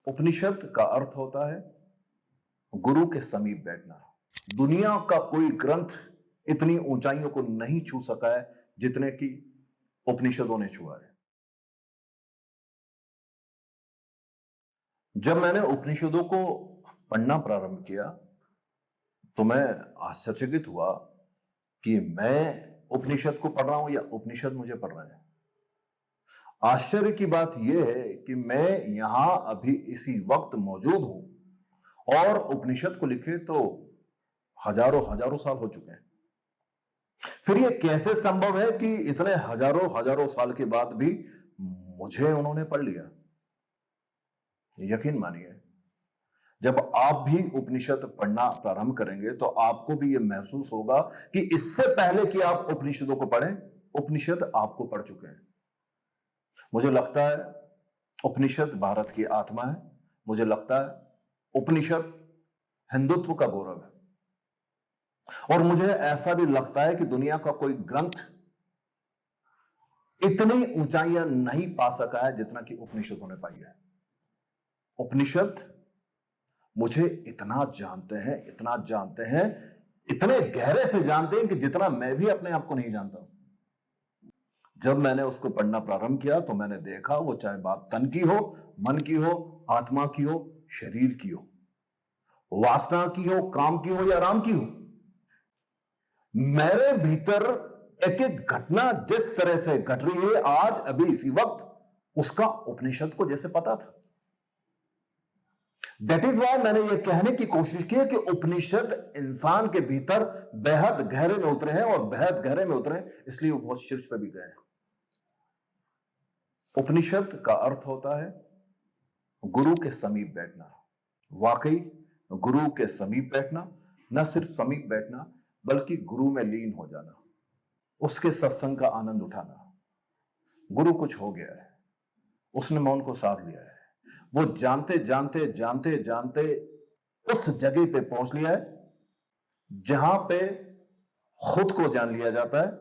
उपनिषद का अर्थ होता है गुरु के समीप बैठना। दुनिया का कोई ग्रंथ इतनी ऊंचाइयों को नहीं छू सका है जितने की उपनिषदों ने छुआ है। जब मैंने उपनिषदों को पढ़ना प्रारंभ किया तो मैं आश्चर्यचकित हुआ कि मैं उपनिषद को पढ़ रहा हूं या उपनिषद मुझे पढ़ रहे हैं। आश्चर्य की बात यह है कि मैं यहां अभी इसी वक्त मौजूद हूं और उपनिषद को लिखे तो हजारों हजारों साल हो चुके हैं। फिर यह कैसे संभव है कि इतने हजारों हजारों साल के बाद भी मुझे उन्होंने पढ़ लिया? यकीन मानिए, जब आप भी उपनिषद पढ़ना प्रारंभ करेंगे तो आपको भी यह महसूस होगा कि इससे पहले कि आप उपनिषदों को पढ़ें, उपनिषद आपको पढ़ चुके हैं। मुझे लगता है उपनिषद भारत की आत्मा है। मुझे लगता है उपनिषद हिंदुत्व का गौरव है। और मुझे ऐसा भी लगता है कि दुनिया का कोई ग्रंथ इतनी ऊंचाइयां नहीं पा सका है जितना कि उपनिषदों ने पाई है। उपनिषद मुझे इतना जानते हैं, इतना जानते हैं, इतने गहरे से जानते हैं कि जितना मैं भी अपने आप को नहीं जानता। जब मैंने उसको पढ़ना प्रारंभ किया तो मैंने देखा वो चाहे बात तन की हो, मन की हो, आत्मा की हो, शरीर की हो, वासना की हो, काम की हो या राम की हो, मेरे भीतर एक एक घटना जिस तरह से घट रही है आज अभी इसी वक्त, उसका उपनिषद को जैसे पता था। दैट इज वाई मैंने यह कहने की कोशिश की कि उपनिषद इंसान के भीतर बेहद गहरे में उतरे हैं और बेहद गहरे में उतरे इसलिए वो बहुत शीर्ष पे भी गए हैं। उपनिषद का अर्थ होता है गुरु के समीप बैठना। वाकई गुरु के समीप बैठना, न सिर्फ समीप बैठना बल्कि गुरु में लीन हो जाना, उसके सत्संग का आनंद उठाना। गुरु कुछ हो गया है, उसने मौन को साध लिया है, वो जानते जानते जानते जानते उस जगह पे पहुंच लिया है जहां पे खुद को जान लिया जाता है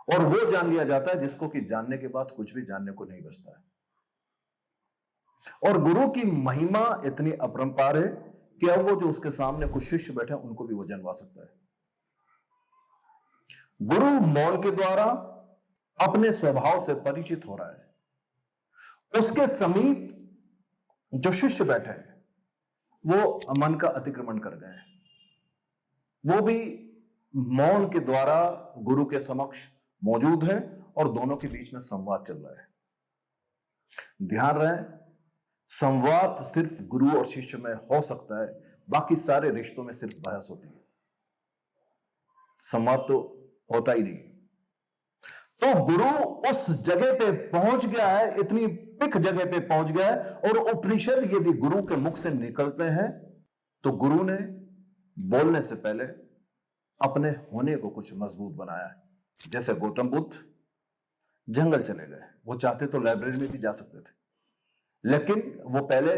और वो जान लिया जाता है जिसको कि जानने के बाद कुछ भी जानने को नहीं बचता है। और गुरु की महिमा इतनी अपरंपार है कि अब वो जो उसके सामने कुछ शिष्य बैठे हैं उनको भी वो जानवा सकता है। गुरु मौन के द्वारा अपने स्वभाव से परिचित हो रहा है। उसके समीप जो शिष्य बैठे हैं वो मन का अतिक्रमण कर गए हैं, वो भी मौन के द्वारा गुरु के समक्ष मौजूद हैं और दोनों के बीच में संवाद चल रहा है। ध्यान रहे, संवाद सिर्फ गुरु और शिष्य में हो सकता है, बाकी सारे रिश्तों में सिर्फ बहस होती है, संवाद तो होता ही नहीं। तो गुरु उस जगह पे पहुंच गया है, इतनी पिक जगह पे पहुंच गया है। और उपनिषद यदि गुरु के मुख से निकलते हैं तो गुरु ने बोलने से पहले अपने होने को कुछ मजबूत बनाया है। जैसे गौतम बुद्ध जंगल चले गए, वो चाहते तो लाइब्रेरी में भी जा सकते थे, लेकिन वो पहले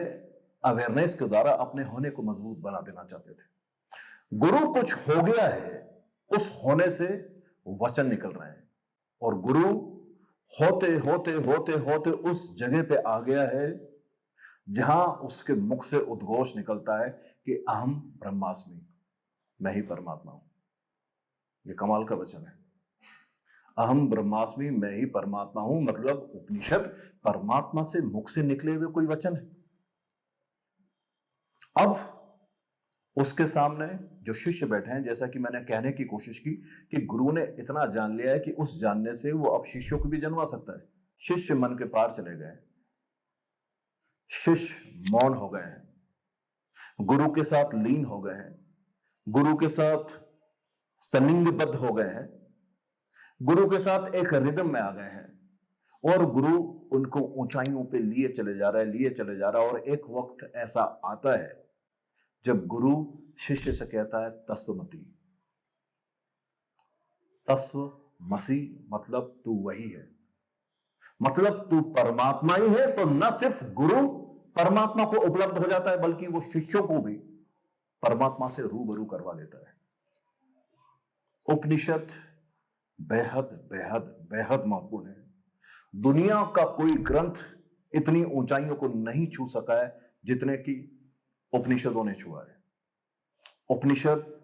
अवेयरनेस के द्वारा अपने होने को मजबूत बना देना चाहते थे। गुरु कुछ हो गया है, उस होने से वचन निकल रहे हैं और गुरु होते होते होते होते उस जगह पे आ गया है जहां उसके मुख से उद्घोष निकलता है कि अहम ब्रह्मास्मि, मैं ही परमात्मा हूं। यह कमाल का वचन है, अहम ब्रह्मास्मि, मैं ही परमात्मा हूं। मतलब उपनिषद परमात्मा से मुख से निकले हुए कोई वचन है। अब उसके सामने जो शिष्य बैठे हैं, जैसा कि मैंने कहने की कोशिश की कि गुरु ने इतना जान लिया है कि उस जानने से वो अब शिष्यों को भी जनवा सकता है। शिष्य मन के पार चले गए, शिष्य मौन हो गए हैं, गुरु के साथ लीन हो गए हैं, गुरु के साथ संनिग्धबद्ध हो गए हैं, गुरु के साथ एक रिदम में आ गए हैं और गुरु उनको ऊंचाइयों पे लिए चले जा रहा है, लिए चले जा रहा है। और एक वक्त ऐसा आता है जब गुरु शिष्य से कहता है तत्वमति। तत्वमसि मतलब तू वही है, मतलब तू परमात्मा ही है। तो न सिर्फ गुरु परमात्मा को उपलब्ध हो जाता है बल्कि वो शिष्यों को भी परमात्मा से रूबरू करवा देता है। उपनिषद बेहद बेहद बेहद महत्वपूर्ण है। दुनिया का कोई ग्रंथ इतनी ऊंचाइयों को नहीं छू सका है जितने की उपनिषदों ने छुआ है। उपनिषद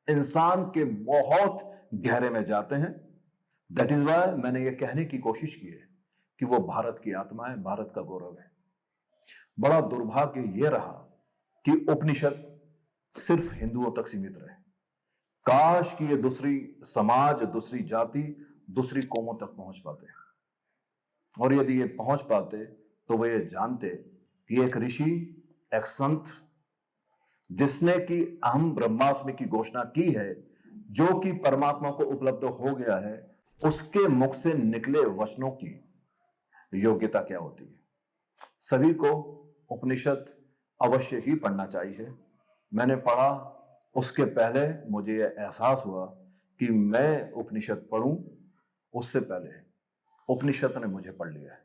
इंसान के बहुत गहरे में जाते हैं। दैट इज वाई मैंने ये कहने की कोशिश की है कि वो भारत की आत्मा है, भारत का गौरव है। बड़ा दुर्भाग्य यह रहा कि उपनिषद सिर्फ हिंदुओं तक सीमित रहे। काश कि ये दूसरी समाज, दूसरी जाति, दूसरी कौमों तक पहुंच पाते, और यदि ये पहुंच पाते तो वे ये जानते कि एक ऋषि, एक संत जिसने कि अहम ब्रह्मास्मि की घोषणा की है, जो कि परमात्मा को उपलब्ध हो गया है, उसके मुख से निकले वचनों की योग्यता क्या होती है। सभी को उपनिषद अवश्य ही पढ़ना चाहिए। मैंने पढ़ा, उसके पहले मुझे यह एहसास हुआ कि मैं उपनिषद पढ़ूं, उससे पहले उपनिषद ने मुझे पढ़ लिया है।